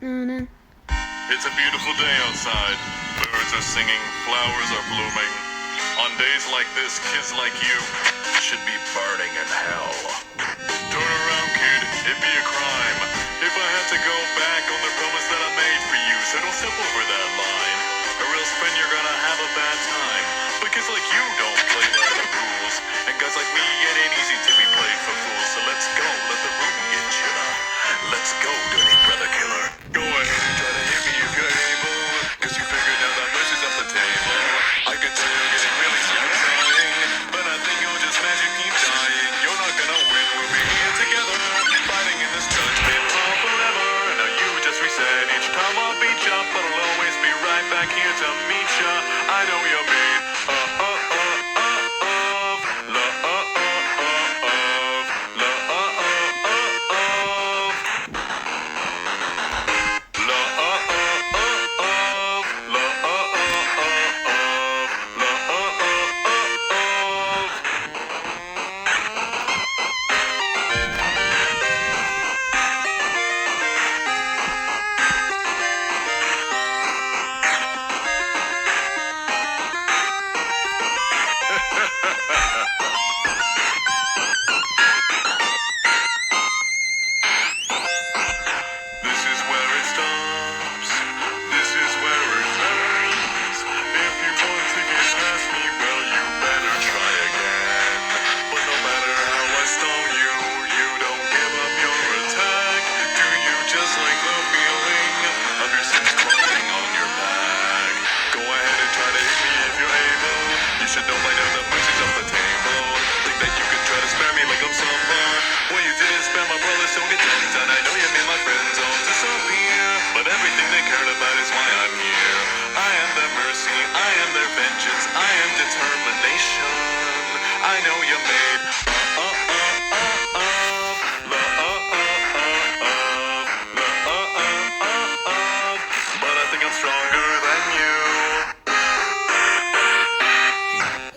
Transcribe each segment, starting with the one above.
It's a beautiful day outside. Birds are singing, flowers are blooming. On days like this, kids like you should be burning in hell. Turn around, kid, it'd be a crime if I had to go back on the promise that I made for you. So don't step over that line, or else friend, you're gonna have a bad time. But kids like you don't play by the rules, and guys like me, it ain't easy to be played for fools. So let's go, let the room get chiller. Let's go, dirty brother killer. Go ahead and try to hit me if you're able, cause you figured out that mercy's off the table. I can tell you're getting really sick of trying, but I think you'll just magic keep dying. You're not gonna win, we'll be here together, fighting in this judgment hall forever. Now you just reset, each time I'll beat ya, but I'll always be right back here to meet ya. I know you're made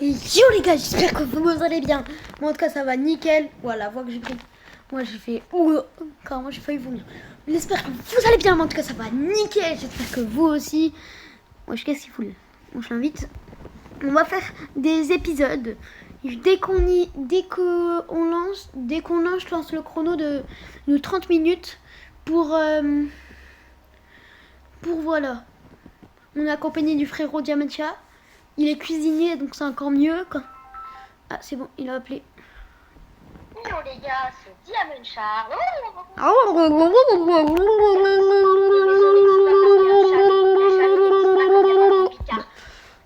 Yo les gars, j'espère que vous allez bien. Moi en tout cas ça va nickel. Voilà, la voix que j'ai pris. Moi j'ai fait carrément j'ai failli vomir. J'espère que vous allez bien. Moi en tout cas ça va nickel. J'espère que vous aussi. Moi qu'est-ce qu'il faut. Moi je l'invite. On va faire des épisodes. Dès qu'on lance, je lance le chrono de 30 minutes pour voilà. On est accompagné du frérot Diamantia. Il est cuisinier, donc c'est encore mieux. Ah, c'est bon, il a appelé. Hello les gars, c'est Diamantia.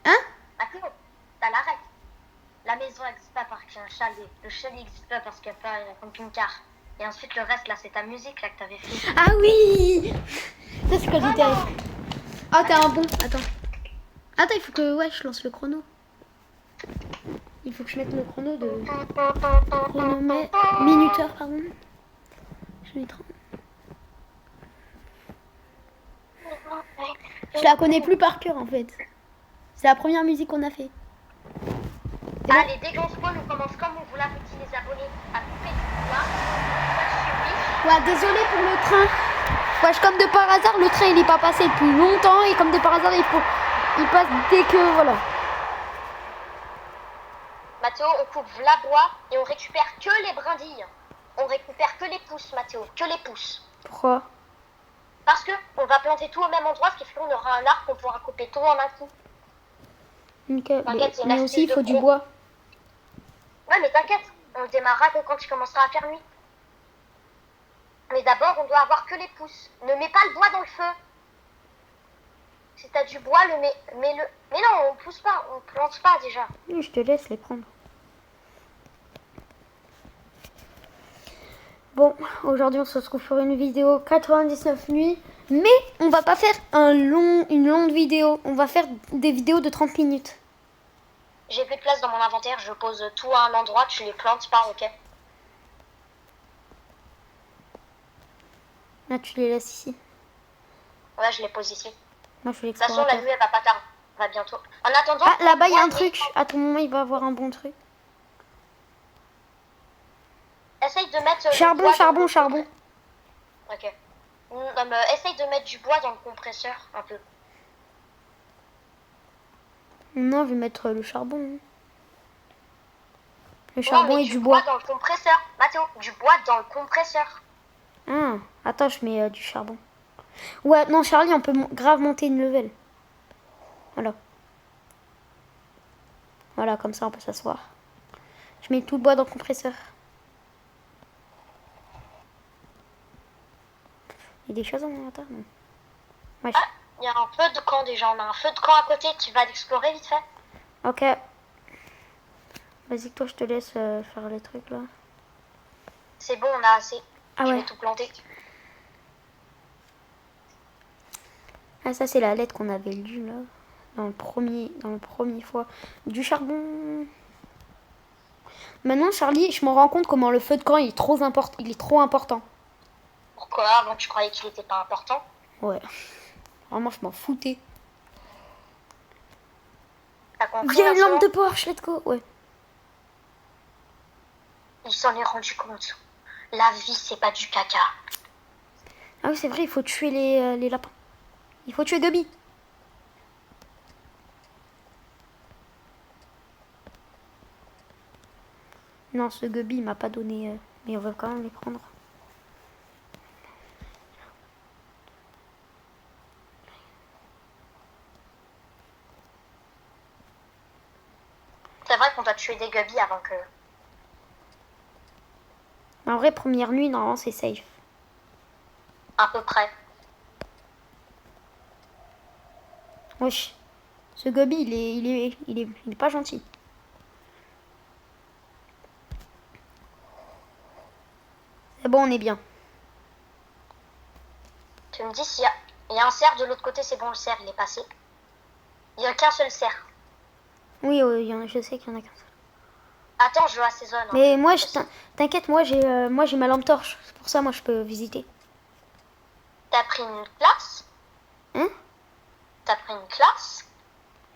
Hein? Attends, t'as l'arrête. La maison n'existe pas parce qu'il y a un chalet. Le chalet n'existe pas parce qu'il y a pas un camping-car. Et ensuite le reste là, c'est ta musique là que t'avais fait. Ah oui! Ça c'est quand j'étais... Ah, t'as un bon, attends. Attends, il faut que je lance le chrono. Il faut que je mette le chrono de... Minuteur, pardon. Je vais 30. Je la connais plus par cœur en fait. C'est la première musique qu'on a fait. Allez, dès qu'on spawn, on commence comme on vous l'a dit les abonnés à couper du pouvoir. Ouais, désolé pour le train. Ouais, comme de par hasard, le train il est pas passé depuis longtemps et comme de par hasard, il passe dès que voilà. Mathéo, on coupe la bois et on récupère que les brindilles. On récupère que les pousses, Mathéo, que les pousses. Pourquoi? Parce que on va planter tout au même endroit, ce qui fait qu'on aura un arc qu'on pourra couper tout en un coup. Okay, mais aussi il faut du bois. Ouais, mais t'inquiète, on démarrera que quand il commencera à faire nuit. Mais d'abord, on doit avoir que les pousses. Ne mets pas le bois dans le feu. Si t'as du bois, mets-le. Mais non, on pousse pas, on plante pas déjà. Je te laisse les prendre. Bon, aujourd'hui on se retrouve pour une vidéo 99 nuits. Mais on va pas faire une longue vidéo. On va faire des vidéos de 30 minutes. J'ai plus de place dans mon inventaire, je pose tout à un endroit, tu les plantes pas, ok? Là, tu les laisses ici. Ouais, je les pose ici. Moi, je de toute façon, la nuit, elle va pas tarder. Va bientôt. En attendant... Ah, là-bas, il y a un truc. À tout moment, il va avoir un bon truc. Essaye de mettre... Charbon. Ok. Non, mais essaye de mettre du bois dans le compresseur, un peu. Non, je vais mettre le charbon. Le Non, charbon mais et du bois. dans le compresseur. Mathéo, du bois dans le compresseur. Ah, attends, je mets du charbon. Ouais, non, Charlie, on peut grave monter une level. Voilà. Voilà, comme ça, on peut s'asseoir. Je mets tout le bois dans le compresseur. Il y a des choses en inventaire, non? Ouais. Ah, il y a un feu de camp déjà. On a un feu de camp à côté. Tu vas l'explorer vite fait. Ok. Vas-y, toi, je te laisse faire les trucs, là. C'est bon, on a assez. Ah Je ouais. vais tout planter. Ah, ça, c'est la lettre qu'on avait lue, là. Dans le premier fois. Du charbon. Maintenant, Charlie, je me rends compte comment le feu de camp, il est trop important. Pourquoi? Avant, tu croyais qu'il était pas important? Ouais. Vraiment, je m'en foutais. T'as compris? Viens, une maintenant lampe de Porsche, let's go. Ouais. Il s'en est rendu compte. La vie, c'est pas du caca. Ah oui, c'est vrai, il faut tuer les lapins. Il faut tuer Gubby. Non, ce Gubby, il m'a pas donné... mais on va quand même les prendre. C'est vrai qu'on doit tuer des gubbies avant que... En vrai, première nuit, normalement, c'est safe. À peu près. Wesh. Ce Gubby, il est pas gentil. C'est bon, on est bien. Tu me dis il y a un cerf de l'autre côté, c'est bon, le cerf, il est passé. Il y a qu'un seul cerf. Oui, je sais qu'il y en a qu'un seul. Attends, je assaisonne. Mais moi, t'inquiète, moi j'ai ma lampe torche. C'est pour ça, moi, je peux visiter. T'as pris une classe? Hein? T'as pris une classe?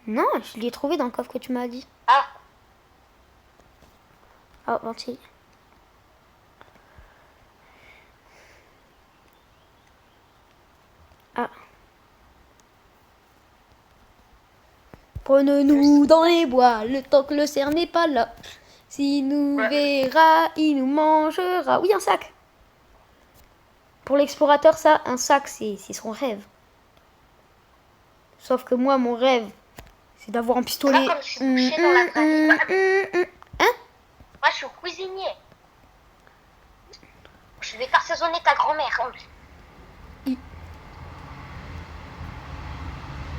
Non, je l'ai trouvé dans le coffre que tu m'as dit. Ah, Oh, ventile. Ah. Prenez-nous dans les bois, le temps que le cerf n'est pas là. S'il nous verra, il nous mangera. Oui, un sac. Pour l'explorateur, ça, un sac, c'est son rêve. Sauf que moi, mon rêve, c'est d'avoir un pistolet. Moi, comme je suis bouché dans la pratique. Hein? Moi, je suis cuisinier. Je vais assaisonner ta grand-mère.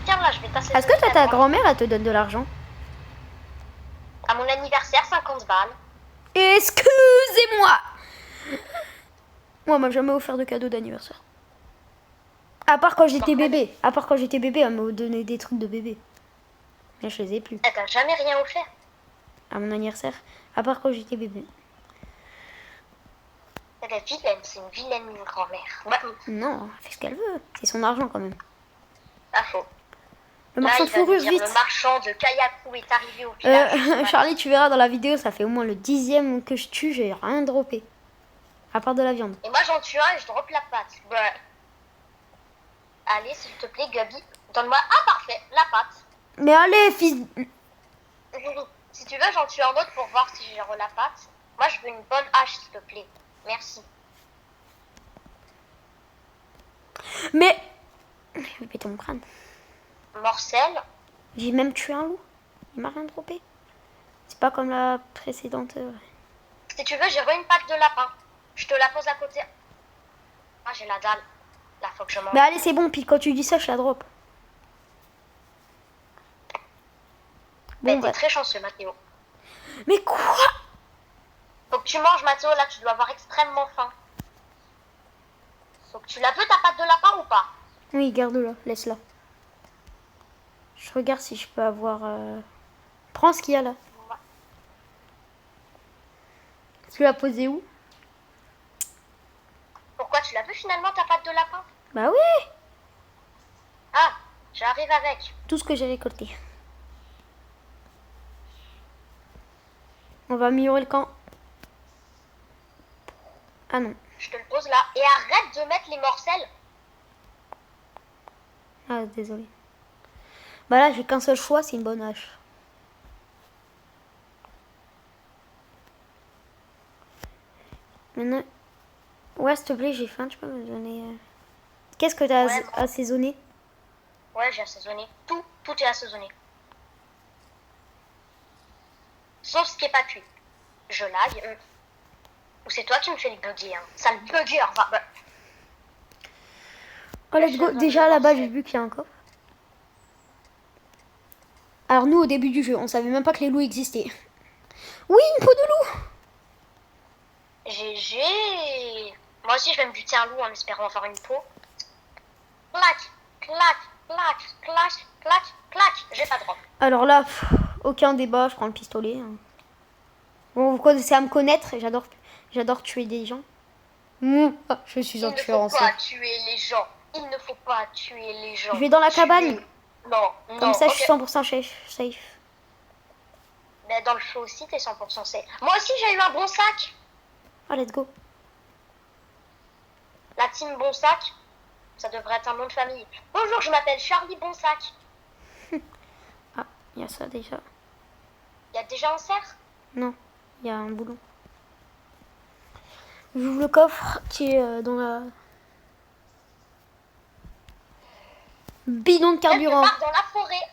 Tiens, là, je vais t'assaisonner. Est-ce que toi, ta grand-mère, elle te donne de l'argent? À mon anniversaire, 50 balles. Excusez-moi. Moi, elle m'a jamais offert de cadeau d'anniversaire. À part quand j'étais bébé. À part quand j'étais bébé, elle m'a donné des trucs de bébé. Mais je les ai plus. Elle t'a jamais rien offert. À mon anniversaire. À part quand j'étais bébé. Elle est vilaine, c'est une vilaine grand-mère. Ouais, Non, elle fait ce qu'elle veut. C'est son argent quand même. pas faux. Le Là, marchand il de va nous fourrure, dire, vite. le marchand de Kayaku est arrivé au village. Charlie, tu verras dans la vidéo, ça fait au moins le 10e que je tue, j'ai rien droppé. À part de la viande. Et moi, j'en tue un et je drop la patte. Ouais. Allez, s'il te plaît, Gabi, donne-moi... Ah, parfait, la patte. Mais allez, fils... Si tu veux, j'en tue un autre pour voir si j'ai la patte. Moi, je veux une bonne hache, s'il te plaît. Merci. Mais... Je vais péter mon crâne. Morcel. J'ai même tué un loup. Il m'a rien droppé. C'est pas comme la précédente. Si tu veux, j'ai une patte de lapin. Je te la pose à côté. Ah, j'ai la dalle. Là, faut que je mange. Mais allez, c'est bon, puis quand tu dis ça, je la drop. Mais Bon, t'es bah... très chanceux, Mathéo. Mais quoi? Faut que tu manges, Mathéo. Là, tu dois avoir extrêmement faim. Faut que tu la veux, ta patte de lapin ou pas? Oui, garde-la, laisse-la. Je regarde si je peux avoir... Prends ce qu'il y a là. Tu l'as posé où? Pourquoi tu l'as vu finalement, ta patte de lapin? Bah oui. Ah, j'arrive avec. Tout ce que j'ai récolté. On va améliorer le camp. Ah non. Je te le pose là. Et arrête de mettre les morcels Ah, désolé. Bah là, j'ai qu'un seul choix, c'est une bonne hache. Maintenant... Ouais, s'il te plaît, j'ai faim, tu peux me donner... Qu'est-ce que t'as Ouais, moi. assaisonné? Ouais, j'ai assaisonné. Tout est assaisonné. Sauf ce qui est pas cuit. Je lag. Ou c'est toi qui me fais les bugger, hein. Sale bugger, va. Bah. Oh, let's go. Déjà, là-bas, j'ai vu qu'il y a un coffre. Alors, nous, au début du jeu, on savait même pas que les loups existaient. Oui, une peau de loup! GG. Moi aussi, je vais me buter un loup en espérant avoir une peau. Clac, clac, clac, clac, clac, clac. J'ai pas de drop. Alors là, aucun débat, je prends le pistolet. Hein. Bon, vous commencez à me connaître, j'adore tuer des gens. Je suis un tueur en Il ne faut pas série. tuer les gens. Il ne faut pas tuer les gens. Je vais dans la cabane. Non, non. Comme ça, ok. je suis 100% safe. Mais dans le feu aussi, t'es 100% safe. Moi aussi, j'ai eu un bon sac. Ah, let's go. La team bon sac, ça devrait être un nom de famille. Bonjour, je m'appelle Charlie Bonsac. Ah, il y a ça déjà. Il y a déjà un cerf? Non, il y a un boulon. J'ouvre le coffre qui est dans la... Bidon de carburant. Quelque part dans la forêt.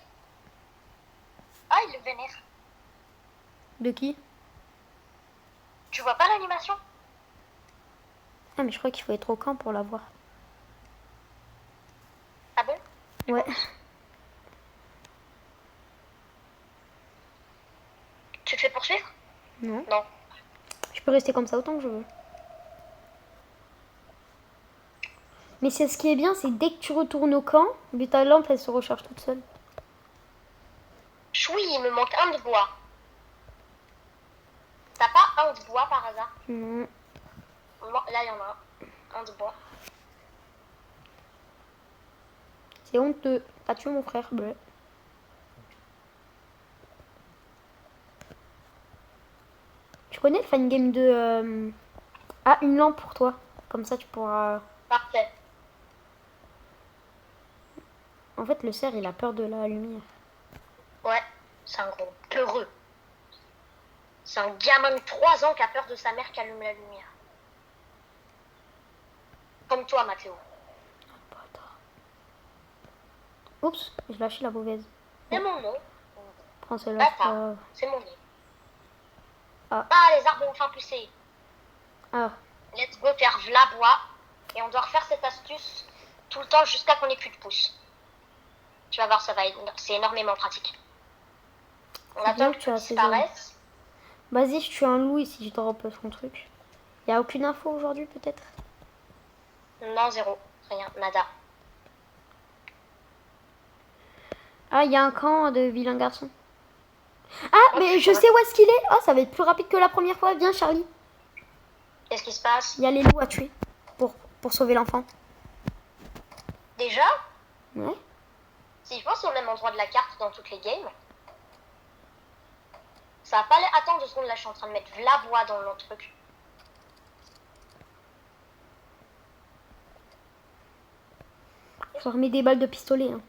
Ah, il le vénère. De qui? Tu vois pas l'animation? Ah, mais je crois qu'il faut être au camp pour la voir. Ah bon? Ouais. Tu te fais poursuivre? Non. Non. Je peux rester comme ça autant que je veux. Mais c'est ce qui est bien, c'est dès que tu retournes au camp, mais ta lampe elle se recharge toute seule. Choui, il me manque un de bois. T'as pas un de bois par hasard? Non. Non, là, il y en a un. Un de bois. C'est honteux. T'as tué mon frère. Bleu. Tu connais le fan game de... Ah, une lampe pour toi. Comme ça tu pourras... Parfait. En fait, le cerf, il a peur de la lumière. Ouais, c'est un gros peureux. C'est un gamin de 3 ans qui a peur de sa mère qui allume la lumière. Comme toi, Mathéo. Oups, j'ai lâché la mauvaise. C'est mon nom. Prends celle-là. Bâtard. C'est mon nom. Ah. Ah, les arbres ont enfin poussé. Ah, Let's go faire v'là bois. Et on doit refaire cette astuce tout le temps jusqu'à qu'on ait plus de pouces. Tu vas voir, c'est énormément pratique. On C'est bien attend que que tu tout as disparaisse. vas-y, je tue un loup ici, je drop son truc. Y a aucune info aujourd'hui, peut-être? Non, zéro. Rien, nada. Ah, il y a un camp de vilain garçon. Ah, Oh, mais je putain. sais où est-ce qu'il est. Ah, ça va être plus rapide que la première fois. Viens, Charlie. Qu'est-ce qui se passe? Il y a les loups à tuer pour sauver l'enfant. Déjà? Ouais. Si je pense au même endroit de la carte dans toutes les games. Ça va pas aller. Attends 2 secondes, là je suis en train de mettre v'là bois dans le truc. Je remets des balles de pistolet. Hein.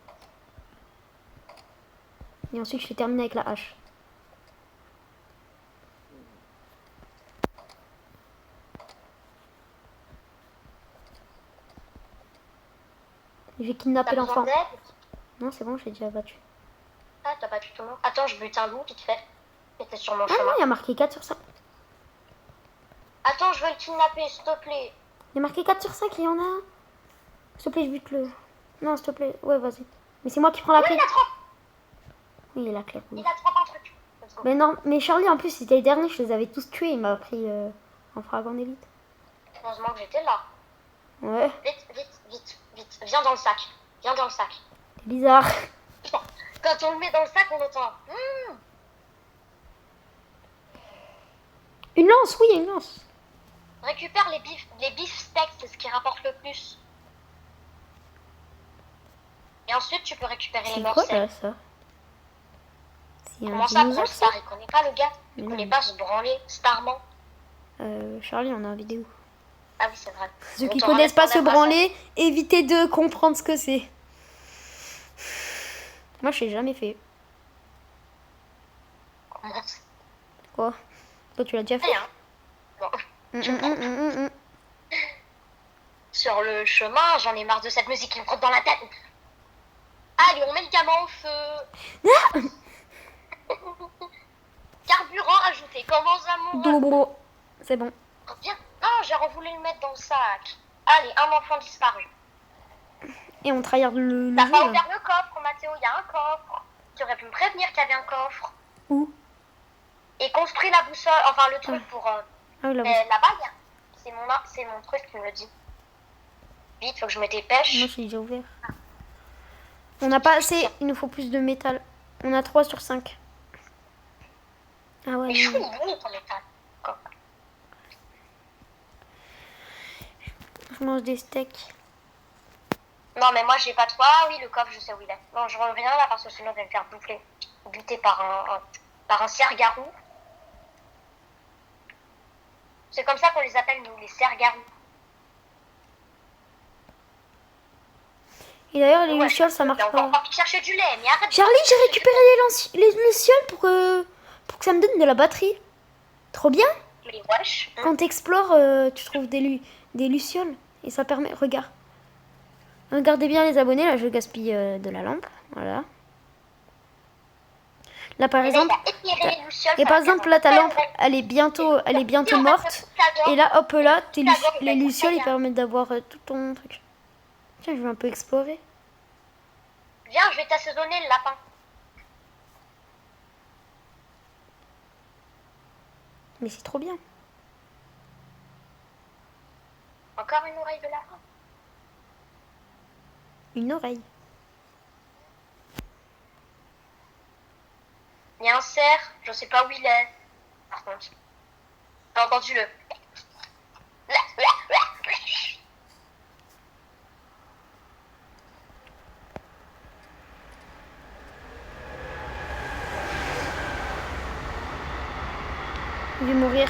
Et ensuite, je vais terminer avec la hache. Je vais T'as kidnapper besoin l'enfant. d'aide? Non, c'est bon, je l'ai déjà battu. Ah, t'as pas du tout le monde. Attends, je bute un loup vite fait. C'était sur mon Ah non, chemin. il y a marqué 4 sur 5. Attends, je veux le kidnapper, s'il te plaît. Il y a marqué 4 sur 5 et il y en a un. S'il te plaît, je bute-le. Non, s'il te plaît. Ouais, vas-y. Mais c'est moi qui prends la Oui, clé. il a trop. Oui, la clé. Oui. Il a trop un truc. Let's go. Mais non, mais Charlie, en plus, c'était les derniers, je les avais tous tués. Il m'a pris en fragment d'élite. Heureusement que j'étais là. Ouais, Vite, vite, vite, vite. Viens dans le sac. Viens dans le sac. c'est bizarre. Quand on le met dans le sac, on entend. Une lance, oui, une lance. Récupère les beefsteaks, c'est ce qui rapporte le plus. Et ensuite, tu peux récupérer les C'est quoi morceaux. là, ça? C'est un Comment ça, dinosaure, Brawl Star? Il connaît pas le gars. Il Mais connaît non. pas se branler, Starman. Charlie, on a une vidéo. Ah oui, c'est vrai. Ceux On qui t'en connaissent pas ramène se ton branler, évitez de comprendre ce que c'est. Moi, je l'ai jamais fait. Comment ça? Quoi? Toi, tu l'as déjà fait? Rien. Bon. Tu me trompes. Hum. Sur le chemin, j'en ai marre de cette musique qui me trotte dans la tête. Allez, on met le gamin au feu. Carburant ajouté. Comment ça, mon ref? Dobro. C'est bon. Bien. Ah, j'aurais voulu le mettre dans le sac. Allez, un enfant disparu. Et on tryhard le T'as jeu, pas là. ouvert le coffre, Mathéo, il y a un coffre. Tu aurais pu me prévenir qu'il y avait un coffre. Où? Et construis la boussole, enfin le truc pour... Ah oui, là-bas. là-bas, c'est mon truc qui me le dit. Vite, faut que je me dépêche. Moi, je l'ai déjà ouvert. On n'a pas assez. Il nous faut plus de métal. On a 3 sur 5. Ah ouais. Mais non. chou, il est bon ton métal. Quoi. Je mange des steaks. Non, mais moi, j'ai pas de quoi. Ah oui, le coffre, je sais où il est. Non, je reviens là parce que sinon, je vais me faire buter par un cerf-garou. C'est comme ça qu'on les appelle, nous, les cerfs-garous. Et d'ailleurs, les Ouais, lucioles, ça marche on va pas. encore chercher du lait, mais arrête. Charlie, j'ai récupéré les lucioles pour que ça me donne de la batterie. Trop bien. Mais wesh. Quand t'explores, tu trouves des lucioles. Et ça permet... Regarde. Regardez bien les abonnés. Là, je gaspille de la lampe. Voilà. Là, par exemple... Et par exemple, là, ta lampe, elle est bientôt morte. Et là, hop, là, les lucioles, ils permettent d'avoir tout ton truc. Tiens, je vais un peu explorer. Viens, je vais t'assaisonner le lapin. Mais c'est trop bien. Encore une oreille de lapin. Une oreille. Il y a un cerf, je sais pas où il est. Par contre, j'ai entendu le... Il va mourir.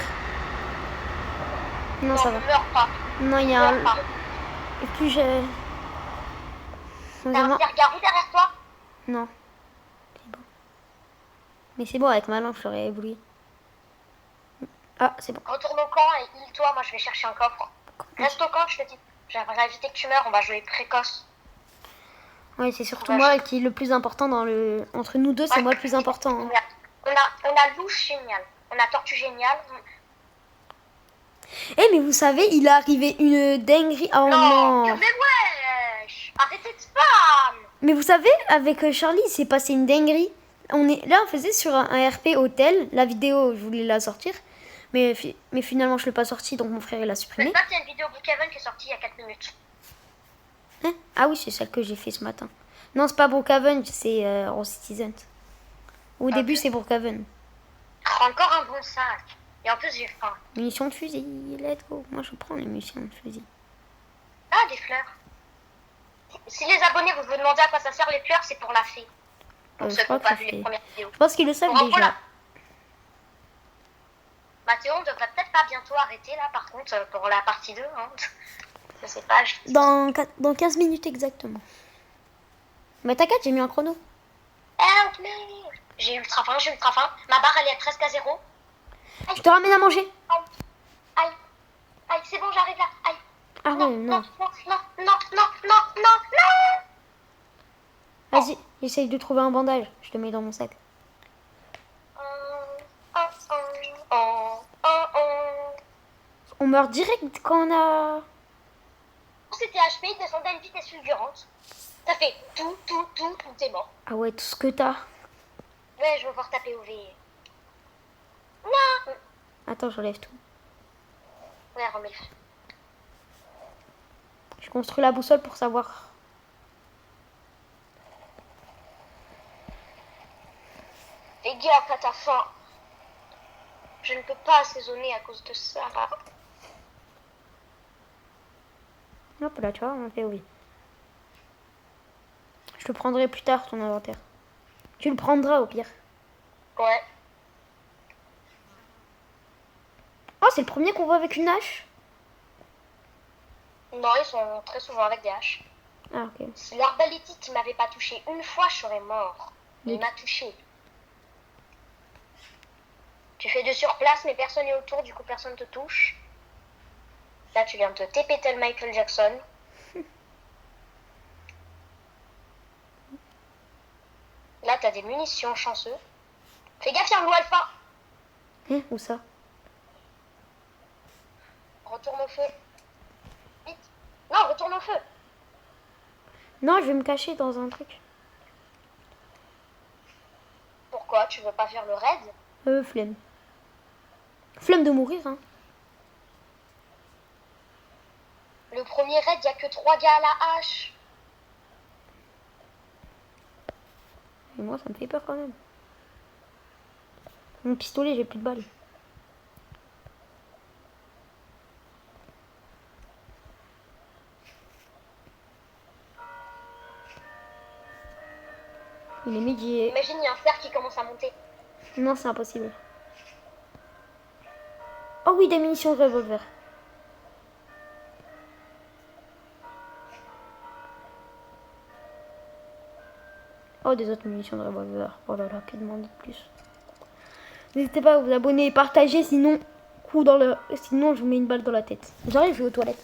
Non, ça va. Ne meurs pas. Non, il y Ne a un... meurs pas. Et puis j'ai... T'as un cerf-garou derrière toi? Non. C'est bon. Mais c'est bon, avec ma lampe, je l'aurais ébloui. Ah, c'est bon. Retourne au camp et heal-toi, moi je vais chercher un coffre. Reste au camp, je te dis. J'aimerais éviter que tu meurs, on va jouer précoce. Ouais, c'est surtout moi qui est le plus important dans le... Entre nous deux, c'est moi le plus important. Hein. On a louche génial. On a tortue génial. Eh, mais vous savez, il est arrivé une dinguerie. Oh non. Mais wesh. Arrêtez de spam. Mais vous savez, avec Charlie, il s'est passé une dinguerie. Là, on faisait sur un RP hôtel. La vidéo, je voulais la sortir. Mais finalement, je ne l'ai pas sortie, donc mon frère, il l'a supprimée. C'est pas qu'il y a une vidéo Brookhaven qui est sortie il y a 4 minutes. Hein? Ah oui, c'est celle que j'ai fait ce matin. Non, c'est pas Brookhaven, c'est Rose Citizen. Au début, c'est Brookhaven. Encore un bon sac. Et en plus, j'ai faim. Munitions de fusil, let's go. Moi, je prends les munitions de fusil. Ah, des fleurs. Si les abonnés vous demandez à quoi ça sert les fleurs, c'est pour la fée. Pour ceux qui n'ont pas vu les premières vidéos. Je pense qu'ils le savent Bon, déjà. voilà. Mathéo, on devrait peut-être pas bientôt arrêter là, par contre, pour la partie 2. Hein. Je sais pas. Dans 15 minutes exactement. Mais t'inquiète, j'ai mis un chrono. Help me. J'ai ultra faim. Ma barre, elle est presque à 0. Je te ramène à manger. Aïe. Aïe, c'est bon, j'arrive là. Aïe. Ah ouais, non. Non. Vas-y, essaye de trouver un bandage. Je te mets dans mon sac. On meurt direct quand on a... C'était HP, il descendait à une vitesse fulgurante. Ça fait tout est mort. Ah ouais, tout ce que t'as. Ouais, je vais voir taper OV. Non. Attends, j'enlève tout. Ouais, remets-le. Je construis la boussole pour savoir. Fais gaffe à ta faim. Je ne peux pas assaisonner à cause de ça. Hop là, tu vois, on fait oui. Je te prendrai plus tard ton inventaire. Tu le prendras au pire. Ouais. Oh, c'est le premier qu'on voit avec une hache. Non, ils sont très souvent avec des haches. Ah, ok. Si l'arballétiste m'avait pas touché une fois, je serais mort. Mais il Oui. m'a touché. Tu fais de surplace, mais personne n'est autour, du coup personne te touche. Là, tu viens de te TP tel Michael Jackson. Là, t'as des munitions, chanceux. Fais gaffe, y'a un loup alpha. Hein, où ça? Retourne au feu. Vite. Non, retourne au feu. Non, je vais me cacher dans un truc. Pourquoi? Tu veux pas faire le raid? Flemme. Flemme de mourir, hein. Le premier raid, y a que 3 gars à la hache. Et moi, ça me fait peur quand même. Mon pistolet, j'ai plus de balles. Il est midi et... Imagine, y a un cerf qui commence à monter. Non, c'est impossible. Oh oui, des munitions de revolver. Oh, des autres munitions de revolver. Oh là là, que demande de plus. N'hésitez pas à vous abonner et partager, sinon, sinon je vous mets une balle dans la tête. J'arrive, je vais aux toilettes.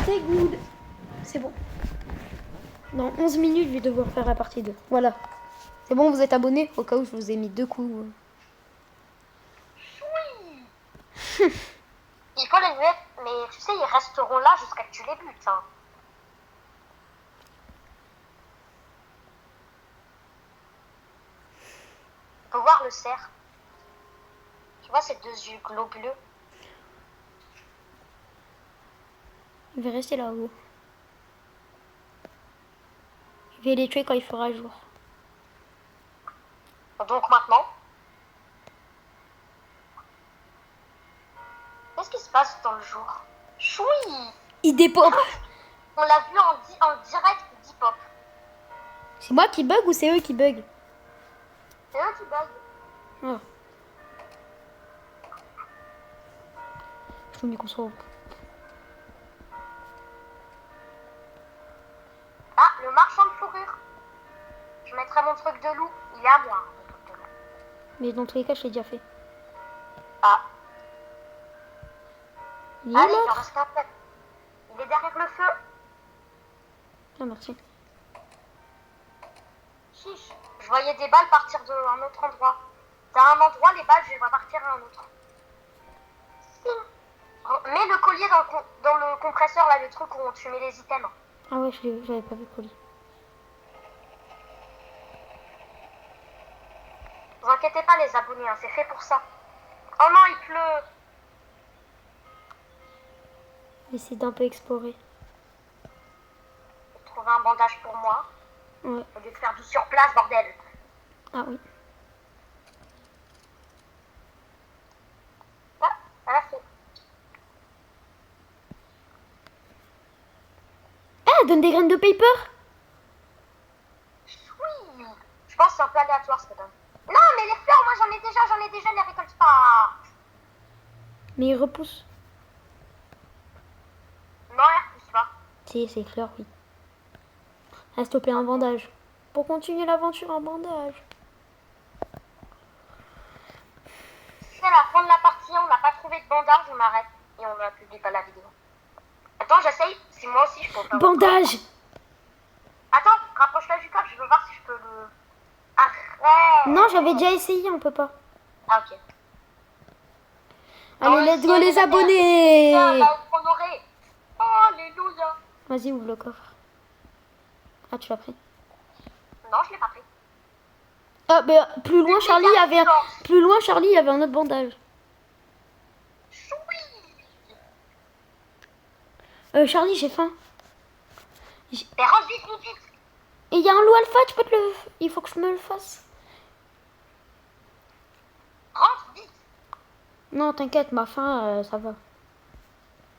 C'est good. C'est bon. Dans 11 minutes, je vais devoir faire la partie 2. Voilà. C'est bon, vous êtes abonnés au cas où je vous ai mis 2 coups. Oui. Il faut les mettre, mais tu sais, ils resteront là jusqu'à que tu les butes. Hein. On peut voir le cerf. Tu vois ces 2 yeux globuleux? Je vais rester là-haut. Je vais les tuer quand il fera jour. Donc maintenant, qu'est-ce qui se passe dans le jour? Choui. Il dépop. On l'a vu en direct d'Hip-Hop. C'est moi qui bug ou c'est eux qui bug? C'est eux qui bug. Ah. Je me dis qu'on soit... Ah, le marchand de fourrure. Je mettrai mon truc de loup. Il est à moi. Mon truc de loup. Mais dans tous les cas, je l'ai déjà fait. Ah, Il est allez, il en l'autre? reste un peu. Il est derrière le feu. Ah, merci. Chiche. Je voyais des balles partir d'un autre endroit. D'un endroit, les balles, je les vois partir à un autre. Mets le collier dans le compresseur, là, le truc où tu mets les items. Ah ouais, j'avais pas vu le colis. Ne vous inquiétez pas, les abonnés, hein, c'est fait pour ça. Oh non, il pleut. Essayer d'un peu explorer. J'ai trouvé un bandage pour moi. Ouais. Au lieu de faire du surplace, bordel. Ah oui. Ah, voilà, c'est... Ah, donne des graines de paper. Oui. Je pense que c'est un peu aléatoire, ce que donne. Non, mais les fleurs, moi, j'en ai déjà, les récolte pas. Mais il repousse. Non, elle repousse pas. Si, c'est fleur, oui. Ah, s'il te plaît, un bandage. Pour continuer l'aventure, un bandage. C'est la fin de la partie, on n'a pas trouvé de bandage, on arrête. Et on ne publie pas la vidéo. Attends, j'essaye. Si moi aussi, je peux pas. Bandage. Attends, rapproche-la du câble, je veux voir si je peux le... Arrête. Non, j'avais déjà essayé, on peut pas. Ah, ok. Allez, let's go les Tiens, abonnés. là, honoré. Alléluia. Vas-y, ouvre le coffre. Ah, tu l'as pris. Non, je l'ai pas pris. Ah, bah, plus loin, Charlie, il y avait un autre bandage. Choui. Charlie, j'ai faim. Mais range vite, vite, vite. Et il y a un loup alpha, tu peux te le... Il faut que je me le fasse. Rentre vite. Non, t'inquiète, ma faim, ça va.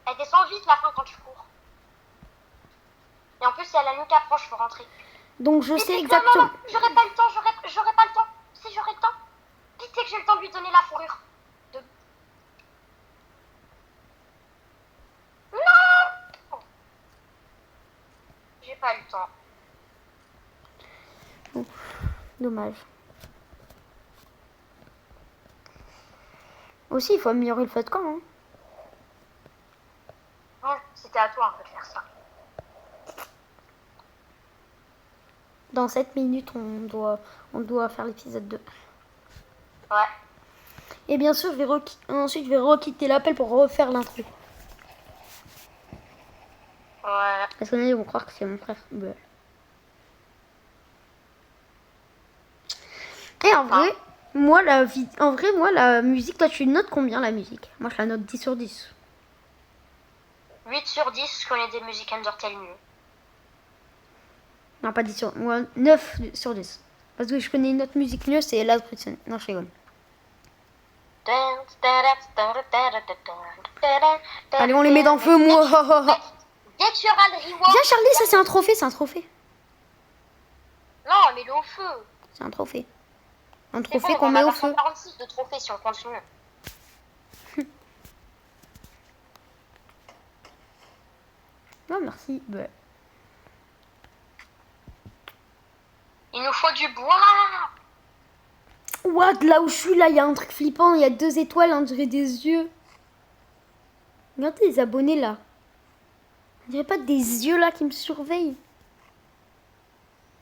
Elle descend vite la fin quand tu cours. Et en plus, il y a la nuit qui approche, faut rentrer. Donc je Vite, sais vite, exactement... Non, j'aurai pas le temps, j'aurai pas le temps. Si j'aurai le temps. Vite, c'est que j'ai le temps de lui donner la fourrure. Non. J'ai pas eu le temps. Dommage. Aussi, il faut améliorer le feu de camp. Hein. Ouais, c'était à toi un peu de faire ça. Dans 7 minutes, on doit faire l'épisode 2. Ouais. Et bien sûr, ensuite, je vais requitter l'appel pour refaire l'intro. Ouais. Parce qu'on ils vont croire que c'est mon frère. Ouais. Et en vrai, moi, la musique, toi, tu notes combien la musique? Moi, je la note 10 sur 10. 8 sur 10, je connais des musiques Undertale mieux. Non, pas 10 sur... Moi, 9 sur 10. Parce que je connais une autre musique mieux, c'est Last Prison. Non, je rigole. Allez, on les met dans le feu, moi. Get your reward. Viens, Charlie, ça, c'est un trophée, c'est un trophée. Non, mets-le au feu. C'est un trophée. Un C'est trophée bon, qu'on on met a au feu. 46 de trophées si on continue. Non, merci. Bah. Il nous faut du bois. What, là où je suis, là, il y a un truc flippant. Il y a 2 étoiles, on dirait des yeux. Regardez les abonnés, là. On dirait pas des yeux, là, qui me surveillent.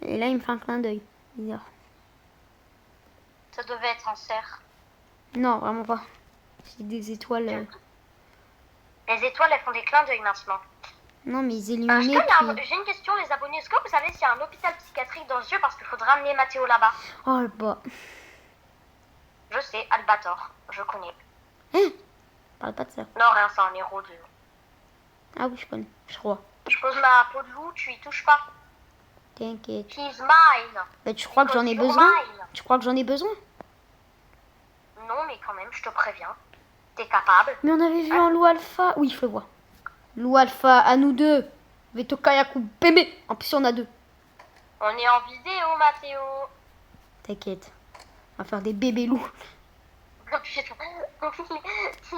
Et là, il me fait un clin d'œil. Bizarre. Ça devait être un cerf. Non, vraiment pas. C'est des étoiles. Les étoiles, elles font des clins d'œil maintenant. Non, mais ils Est-ce illuminent. qu'il y a J'ai une question, les abonnés. Est-ce que vous savez s'il y a un hôpital psychiatrique dans ce jeu parce qu'il faudra amener Mathéo là-bas? Oh, bah. Je sais, Albator. Je connais. Hein? Parle pas de ça. Non, rien, c'est un héros de... Ah oui, je connais. Je crois. Je pose ma peau de loup, tu y touches pas. T'inquiète. He's mine. Bah, tu crois que j'en ai Because besoin? you're mine. Tu crois que j'en ai besoin? Non, mais quand même, je te préviens. T'es capable. Mais on avait vu un loup alpha. Oui, je le vois. Loup alpha, à nous deux. Veto Kayaku bébé. En plus, on a 2. On est en vidéo, Mathéo. T'inquiète. On va faire des bébés loups. Oh, putain.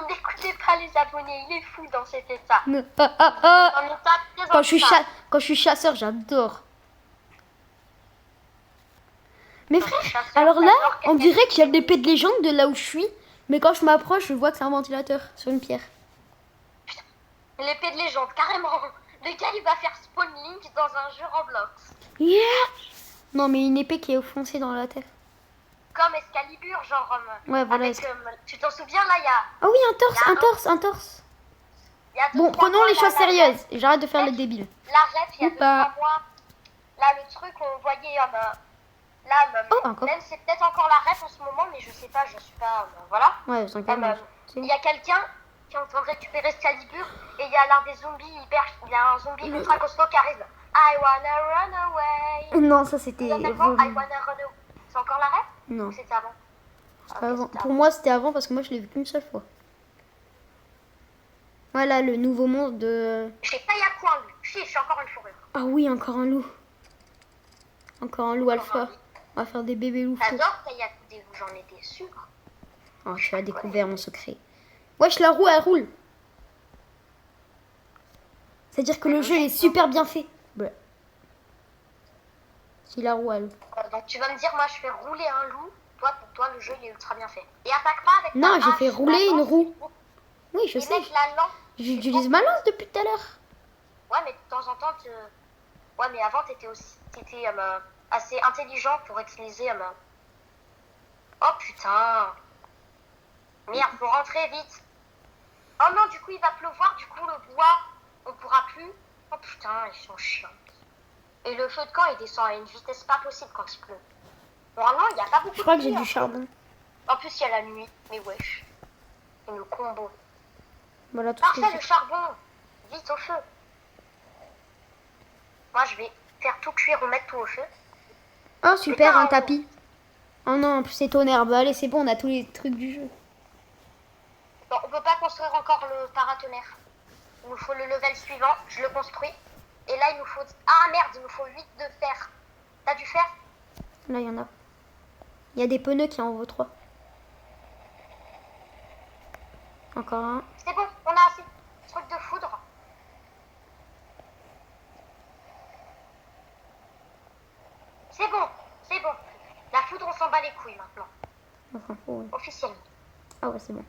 N'écoutez pas les abonnés, il est fou dans cet état. Ah, ah, ah. Dans un état très Quand je suis instable. chasseur, j'adore. Mais Quand je frère, suis chasseur, alors là, j'adore on quelqu'un dirait qui- qu'il y a de l'épée de légende de là où je suis. Mais quand je m'approche, je vois que c'est un ventilateur sur une pierre. L'épée de légende, carrément. Le gars, il va faire spawn Link dans un jeu Roblox. Yeah. Non, mais une épée qui est enfoncée dans la terre. Comme Excalibur, genre... Ouais, voilà. avec, tu t'en souviens, là, il y a... Ah oui, un torse, un torse, un torse. il y a deux, Bon, trois prenons mois, les là, choses la sérieuses. Et j'arrête de faire le débile. La ref, il y a Ou 2-3 pas. mois. Là, le truc, on voyait... là, Oh, encore. même c'est peut-être encore la ref en ce moment, mais je sais pas, je suis pas... voilà. Ouais, t'inquiète. Il y a quelqu'un qui est en train de récupérer Excalibur et il y a l'un des zombies il y a un zombie ultra costaud qui arrive. I wanna run away. Non, ça c'était. I wanna run away. C'est encore la ref? Non. Ou c'était avant? C'était avant. Pour moi, c'était avant parce que moi je l'ai vu qu'une seule fois. Voilà le nouveau monde de. Je sais pas, il y a quoi lui? Si, je suis encore une fourrure. Ah oui, encore un loup. Encore un loup alpha. un loup. On va faire des bébés loups. J'adore Kayaku, j'en étais sûre. Oh, tu as découvert mon secret. Wesh, la roue, elle roule. C'est-à-dire que le jeu est super bien fait. Ouais. Si la roue, elle... Donc tu vas me dire, moi je fais rouler un loup. Toi, pour toi, le jeu il est ultra bien fait. Et attaque pas avec Non, ta j'ai hache, fait rouler la une lance, roue. Oui, je et sais. mettre la lance. J'utilise ma lance depuis tout à l'heure. Ouais, mais de temps en temps, ouais, mais avant, t'étais assez intelligent pour utiliser... Oh putain. Merde, faut rentrer vite. Oh non, du coup, il va pleuvoir, du coup, le bois, on pourra plus. Oh putain, ils sont chiants. Et le feu de camp, il descend à une vitesse pas possible quand il pleut. Normalement, il n'y a pas beaucoup de Je crois que j'ai pluie, du en fait. charbon. En plus, il y a la nuit, mais wesh. Et le combo. Voilà tout ce que Parfait, j'ai. le charbon. Vite au feu. Moi, je vais faire tout cuire ou mettre tout au feu. Oh super, Putain. un tapis. Oh non, en plus c'est tonnerre. Bah allez, c'est bon, on a tous les trucs du jeu. Bon, on peut pas construire encore le paratonnerre. Il nous faut le level suivant, je le construis. Et là, il nous faut... Ah merde, il nous faut 8 de fer. T'as du fer? Là, il y en a. Il y a des pneus qui en vaut 3. Encore un. C'est bon, on a assez. Truc de foudre. C'est bon, c'est bon. La foudre, on s'en bat les couilles maintenant. Enfin, oh, ouais. Officiellement. Ah ouais, c'est bon.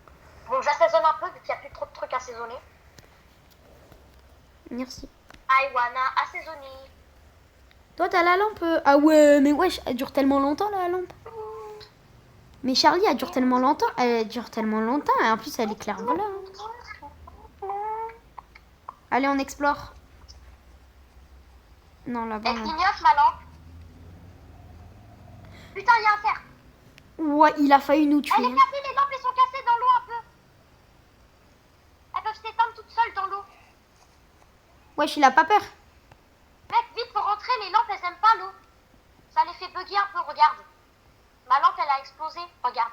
Bon, j'assaisonne un peu vu qu'il n'y a plus trop de trucs assaisonnés. Merci. I wanna assaisonner. Toi, t'as la lampe Ah ouais, mais wesh, elle dure tellement longtemps, la lampe. Mais Charlie, elle dure tellement longtemps. Elle dure tellement longtemps. Et en plus, elle éclaire, voilà. Allez, on explore. Non, là-bas, Elle non. clignote ma lampe. Putain, il y a un fer. Ouais, il a failli nous tuer. Elle est hein. cassée, les lampes, elles sont cassées dans l'eau un peu. Elles peuvent s'éteindre toutes seules dans l'eau. Wesh, il a pas peur. Mec, vite, faut rentrer, les lampes, elles aiment pas l'eau. Ça les fait bugger un peu, regarde. Ma lampe, elle a explosé, regarde.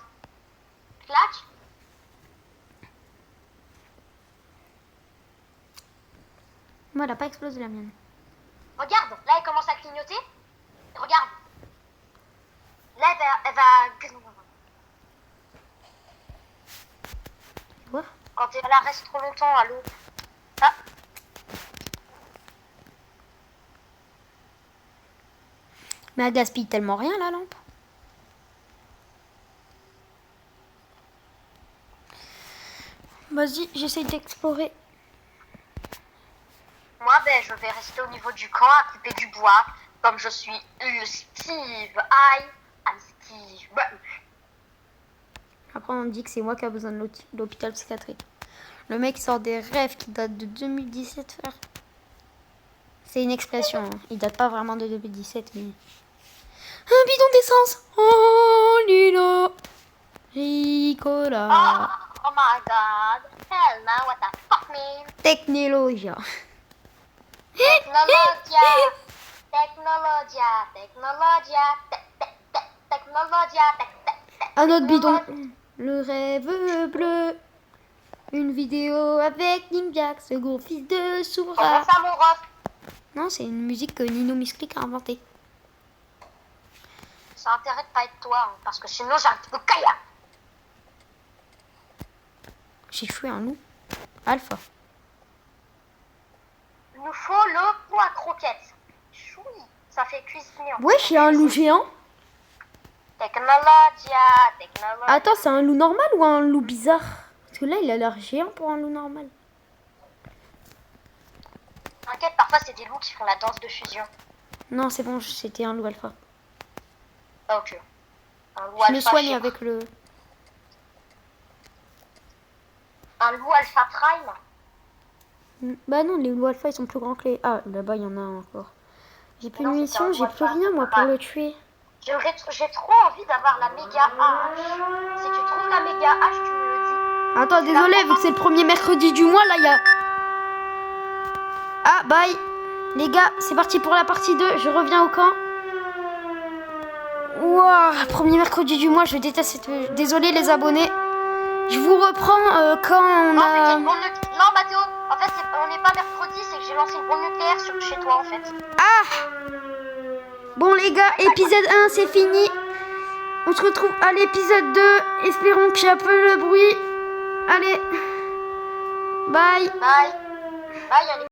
Clac. Moi, elle a pas explosé la mienne. Regarde, là, elle commence à clignoter. Regarde. Là, elle va... Quoi? Quand elle reste trop longtemps à l'eau. Ah, Mais elle gaspille tellement rien, la lampe. Vas-y, j'essaie d'explorer. moi, ben, je vais rester au niveau du camp à couper du bois. Comme je suis le Steve. I'm Steve. Après, on dit que c'est moi qui a besoin de l'hôpital psychiatrique. Le mec sort des rêves qui datent de 2017, frère. C'est une expression. Hein. Il date pas vraiment de 2017, mais... Un bidon d'essence. Oh, Lilo. Ricola. Oh my god. Hell no, what the fuck, man? Technologia. Technologia. Technologia. Technologia. Technologia. Un autre bidon. Le rêve bleu. Une vidéo avec Ninjak, ce gros fils de Soura. Comment ça, mon ref? Non, c'est une musique que Nino Misclick a inventée. Ça a intérêt de pas être toi, hein, parce que sinon j'ai un petit peu caillard. J'ai tué un loup. Alpha. Il nous faut le pot à croquettes. Choui, ça fait cuisiner. en Wesh, il y a un loup géant. Technologia, technologia. Attends, c'est un loup normal ou un loup bizarre? Parce que là, il a l'air géant pour un loup normal. T'inquiète, parfois c'est des loups qui font la danse de fusion. Non, c'est bon, c'était un loup alpha. Ah, ok. Un loup Je me alpha soigne chez- avec le... Un loup alpha prime. Bah non, les loups alpha, ils sont plus grands que les... Ah, là-bas, il y en a un encore. J'ai plus de Non, c'est munitions, un j'ai loup plus alpha, rien, moi, c'est pour pas- le tuer. J'ai trop envie d'avoir la méga hache. Si tu trouves la méga hache, tu me le dis. Attends, désolé, vu que c'est le premier mercredi du mois, là, il y a... Ah, bye. Les gars, c'est parti pour la partie 2. Je reviens au camp. Ouah, premier mercredi du mois, je déteste cette... Désolé, les abonnés. Je vous reprends quand on Non, a... c'est une bombe nucléaire. Non, Mathéo, en fait, on n'est pas mercredi, c'est que j'ai lancé une bombe nucléaire chez toi, en fait. Ah! Bon, les gars, épisode 1, c'est fini. On se retrouve à l'épisode 2. Espérons que j'ai un peu le bruit. Allez. Bye. Bye. Bye, allez.